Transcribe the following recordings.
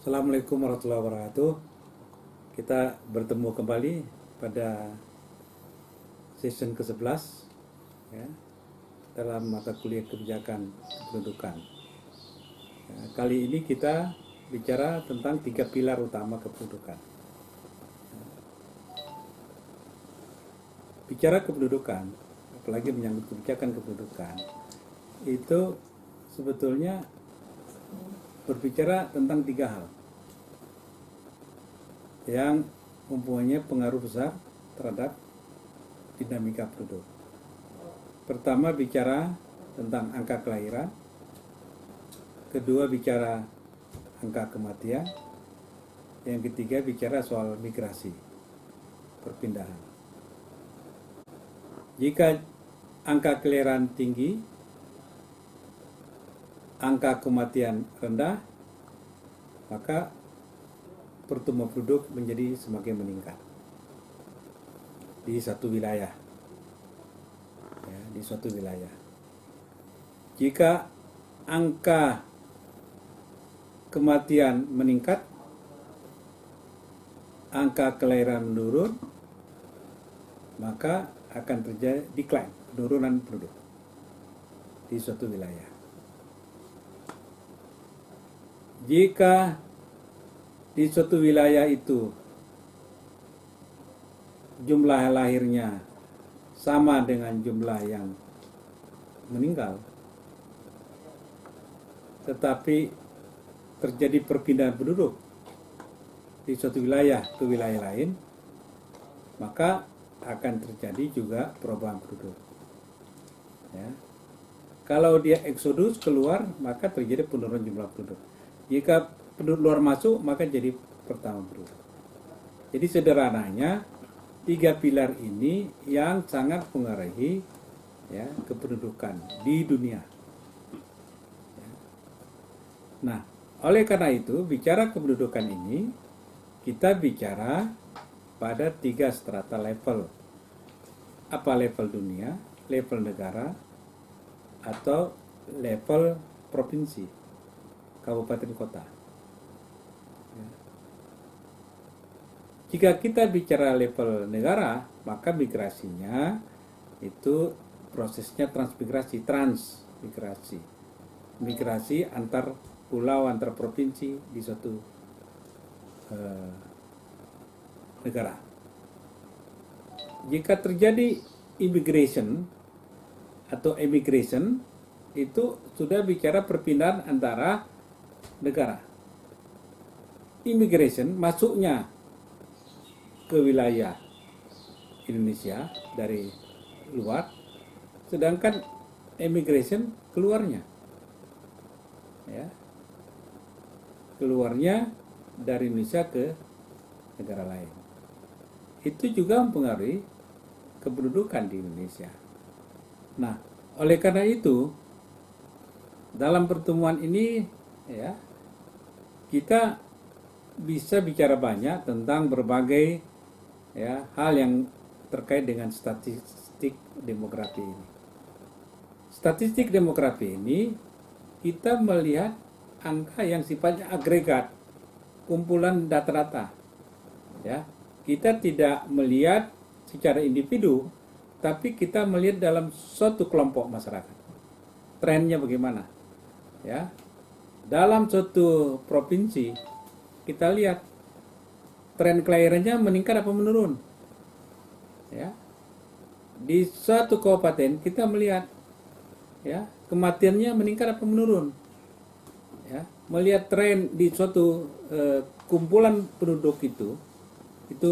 Assalamualaikum warahmatullahi wabarakatuh. Kita bertemu kembali pada season ke-11 ya, dalam mata kuliah kebijakan kependudukan. Ya, kali ini kita bicara tentang 3 pilar utama kependudukan. Bicara kependudukan, apalagi menyangkut kebijakan kependudukan, itu sebetulnya berbicara tentang 3 hal yang mempunyai pengaruh besar terhadap dinamika penduduk. Pertama bicara tentang angka kelahiran, kedua bicara angka kematian, yang ketiga bicara soal migrasi, perpindahan. Jika angka kelahiran tinggi, angka kematian rendah, maka pertumbuhan penduduk menjadi semakin meningkat di satu wilayah. Ya, di suatu wilayah. Jika angka kematian meningkat, angka kelahiran menurun, maka akan terjadi decline, penurunan penduduk di suatu wilayah. Jika di suatu wilayah itu jumlah lahirnya sama dengan jumlah yang meninggal, tetapi terjadi perpindahan penduduk di suatu wilayah ke wilayah lain, maka akan terjadi juga perubahan penduduk. Ya. Kalau dia eksodus keluar, maka terjadi penurunan jumlah penduduk. Jika penduduk luar masuk, maka jadi pertama penduduk. Jadi sederhananya 3 pilar ini yang sangat mengaruhi ya, kependudukan di dunia. Ya. Nah, oleh karena itu bicara kependudukan ini kita bicara pada 3 strata level. Apa level dunia, level negara, atau level provinsi, kabupaten kota. Jika kita bicara level negara, maka migrasinya itu prosesnya transmigrasi, migrasi antar pulau, antar provinsi di suatu negara. Jika terjadi immigration atau emigration, itu sudah bicara perpindahan antara negara. Immigration masuknya ke wilayah Indonesia dari luar, sedangkan emigration keluarnya, ya, keluarnya dari Indonesia ke negara lain. Itu juga mempengaruhi kependudukan di Indonesia. Nah, oleh karena itu dalam pertemuan ini ya kita bisa bicara banyak tentang berbagai ya hal yang terkait dengan statistik demografi ini. Statistik demografi ini kita melihat angka yang sifatnya agregat, kumpulan data-data. Ya, kita tidak melihat secara individu, tapi kita melihat dalam suatu kelompok masyarakat. Trennya bagaimana? Ya. Dalam suatu provinsi kita lihat tren kelahirannya meningkat apa menurun. Ya. Di suatu kabupaten kita melihat ya, kematiannya meningkat apa menurun. Ya, melihat tren di suatu kumpulan penduduk itu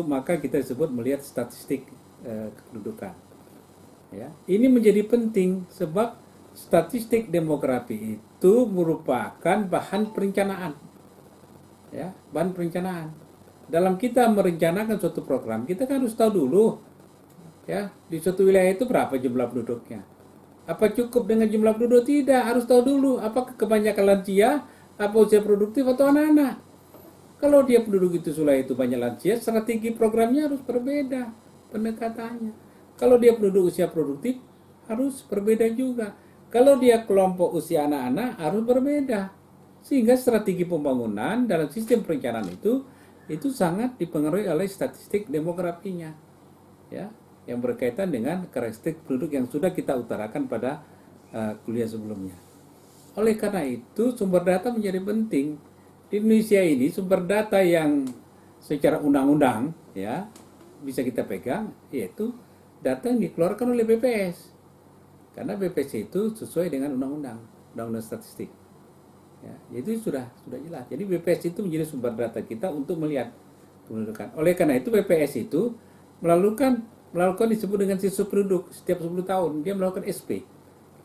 maka kita sebut melihat statistik kependudukan. Ya, ini menjadi penting sebab statistik demografi itu merupakan bahan perencanaan. Ya, bahan perencanaan. Dalam kita merencanakan suatu program, kita kan harus tahu dulu ya, di suatu wilayah itu berapa jumlah penduduknya. Apa cukup dengan jumlah penduduk? Tidak, harus tahu dulu apakah kebanyakan lansia, apa usia produktif atau anak-anak. Kalau dia penduduk itu wilayah itu banyak lansia, strategi programnya harus berbeda pendekatannya. Kalau dia penduduk usia produktif, harus berbeda juga. Kalau dia kelompok usia anak-anak, harus berbeda Sehingga strategi pembangunan dalam sistem perencanaan itu sangat dipengaruhi oleh statistik demografinya, ya, yang berkaitan dengan karakteristik penduduk yang sudah kita utarakan pada kuliah sebelumnya. Oleh karena itu sumber data menjadi penting. Di Indonesia ini sumber data yang secara undang-undang ya bisa kita pegang yaitu data yang dikeluarkan oleh BPS. Karena BPS itu sesuai dengan undang-undang statistik. Ya, itu sudah jelas. Jadi BPS itu menjadi sumber data kita untuk melihat kependudukan. Oleh karena itu BPS itu melakukan disebut dengan sensus penduduk setiap 10 tahun. Dia melakukan SP,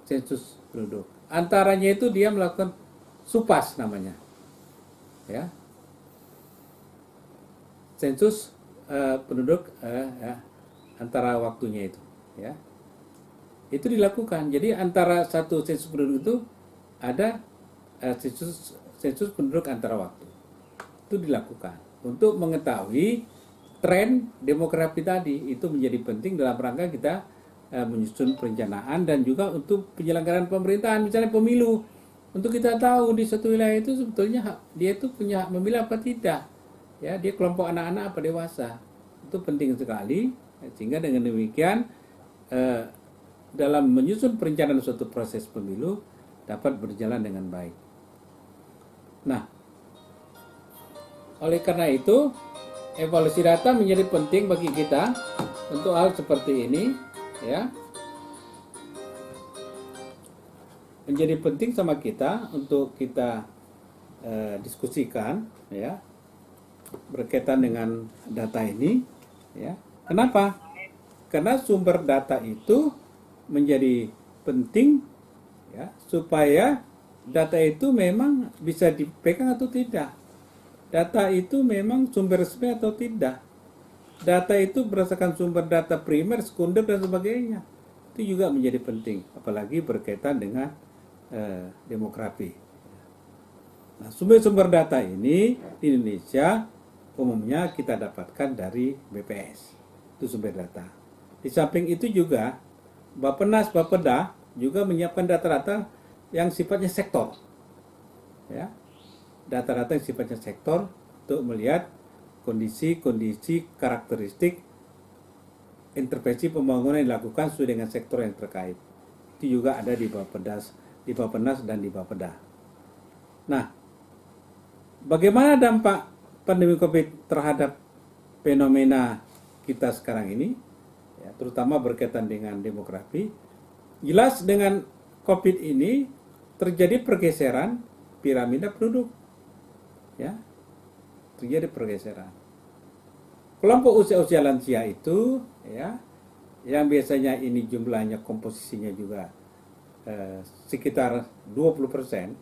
sensus penduduk. Antaranya itu dia melakukan SUPAS namanya. Ya. Sensus penduduk ya, antara waktunya itu, ya. Itu dilakukan. Jadi antara satu sensus penduduk itu ada sensus penduduk antara waktu. Itu dilakukan untuk mengetahui tren demografi tadi. Itu menjadi penting dalam rangka kita menyusun perencanaan dan juga untuk penyelenggaraan pemerintahan, misalnya pemilu. Untuk kita tahu di suatu wilayah itu sebetulnya dia itu punya hak memilih apa tidak. Ya, dia kelompok anak-anak apa dewasa. Itu penting sekali. Sehingga dengan demikian dalam menyusun perencanaan suatu proses pemilu dapat berjalan dengan baik. Nah, oleh karena itu evaluasi data menjadi penting bagi kita untuk hal seperti ini, ya. Menjadi penting sama kita untuk kita diskusikan, ya, berkaitan dengan data ini, ya. Kenapa? Karena sumber data itu menjadi penting, ya, supaya data itu memang bisa dipegang atau tidak. Data itu memang sumber resmi atau tidak. Data itu berdasarkan sumber data primer, sekunder, dan sebagainya. Itu juga menjadi penting, apalagi berkaitan dengan demografi. Nah, sumber-sumber data ini di Indonesia umumnya kita dapatkan dari BPS. Itu sumber data. Di samping itu juga Bappenas, Bapeda juga menyiapkan data-data yang sifatnya sektor. Ya. Data-data yang sifatnya sektor untuk melihat kondisi-kondisi karakteristik intervensi pembangunan yang dilakukan sesuai dengan sektor yang terkait. Itu juga ada di Bappenas dan di Bapeda. Nah, bagaimana dampak pandemi COVID terhadap fenomena kita sekarang ini, ya, terutama berkaitan dengan demografi? Jelas dengan COVID ini terjadi pergeseran piramida penduduk, ya, terjadi pergeseran. Kelompok usia-usia lansia itu, ya, yang biasanya ini jumlahnya komposisinya juga sekitar 20%.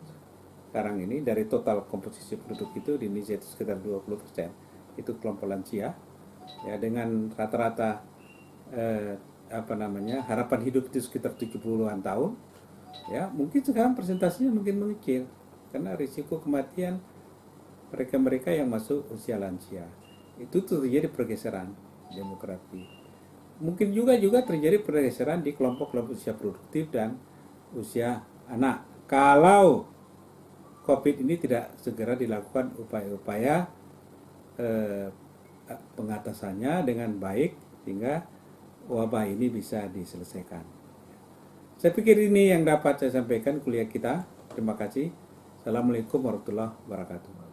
Sekarang ini dari total komposisi penduduk itu di Indonesia itu sekitar 20%. Itu kelompok lansia, ya, dengan rata-rata harapan hidup itu sekitar 70-an tahun. Ya, mungkin sekarang presentasinya mungkin mengecil karena risiko kematian mereka-mereka yang masuk usia lansia. Itu terjadi pergeseran demografi. Mungkin juga terjadi pergeseran di kelompok-kelompok usia produktif dan usia anak. Kalau COVID ini tidak segera dilakukan upaya-upaya pengatasannya dengan baik sehingga wabah ini bisa diselesaikan. Saya pikir ini yang dapat saya sampaikan kuliah kita. Terima kasih. Assalamualaikum warahmatullahi wabarakatuh.